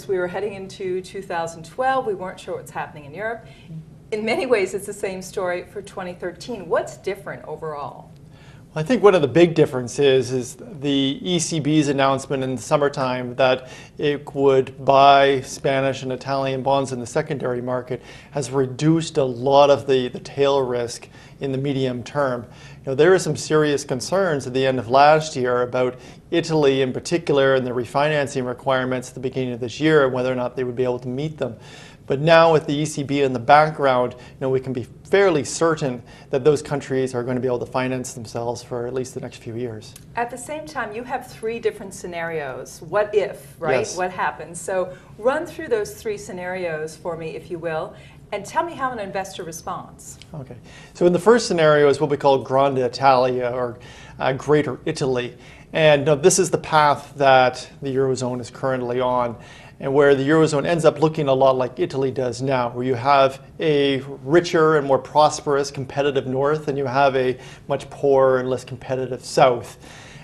as we were heading into 2012, we weren't sure what's happening in Europe. In many ways, it's the same story for 2013. What's different overall? I think one of the big differences is the ECB's announcement in the summertime that it would buy Spanish and Italian bonds in the secondary market has reduced a lot of the tail risk in the medium term. You know, there are some serious concerns at the end of last year about Italy in particular and the refinancing requirements at the beginning of this year and whether or not they would be able to meet them. But now with the ECB in the background, you know, we can be fairly certain that those countries are going to be able to finance themselves for at least the next few years. At the same time, you have three different scenarios. What if, right? Yes. What happens? So run through those three scenarios for me, if you will, and tell me how an investor responds. Okay. So in the first scenario is what we call Grande Italia, or Greater Italy. And this is the path that the Eurozone is currently on, and where the Eurozone ends up looking a lot like Italy does now, where you have a richer and more prosperous, competitive north, and you have a much poorer and less competitive south.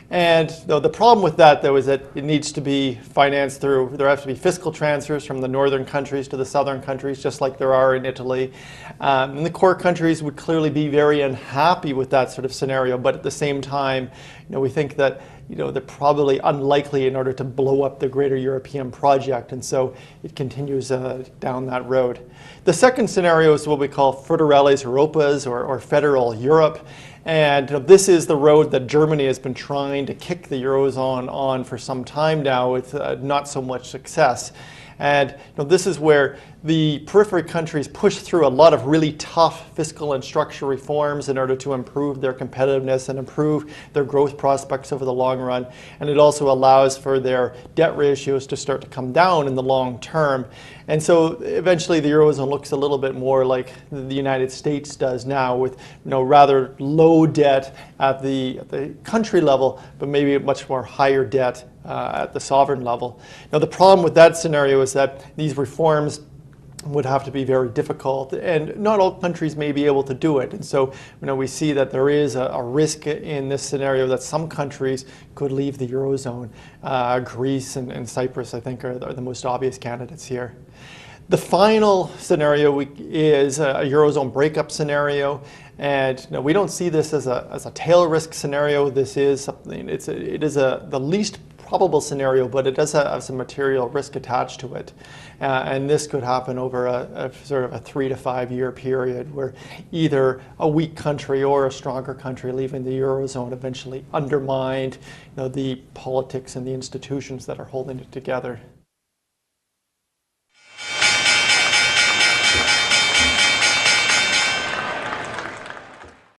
And the problem with that, though, is that it needs to be financed through, there have to be fiscal transfers from the northern countries to the southern countries, just like there are in Italy. And the core countries would clearly be very unhappy with that sort of scenario, but at the same time, you know, we think that, you know, they're probably unlikely in order to blow up the greater European project, and so it continues down that road. The second scenario is what we call Federales Europas, or Federal Europe. And this is the road that Germany has been trying to kick the Eurozone on for some time now with not so much success. And this is where the periphery countries push through a lot of really tough fiscal and structural reforms in order to improve their competitiveness and improve their growth prospects over the long run. And it also allows for their debt ratios to start to come down in the long term. And so eventually the Eurozone looks a little bit more like the United States does now, with rather low debt at the country level, but maybe a much more higher debt at the sovereign level. Now the problem with that scenario is that these reforms would have to be very difficult, and not all countries may be able to do it. And so we see that there is a risk in this scenario that some countries could leave the Eurozone. Greece and Cyprus, I think, are the most obvious candidates here. The final scenario is a Eurozone breakup scenario, and we don't see this as a tail risk scenario. This is something, it is the least probable scenario, but it does have some material risk attached to it. And this could happen over a sort of a 3 to 5 year period, where either a weak country or a stronger country leaving the Eurozone eventually undermined the politics and the institutions that are holding it together.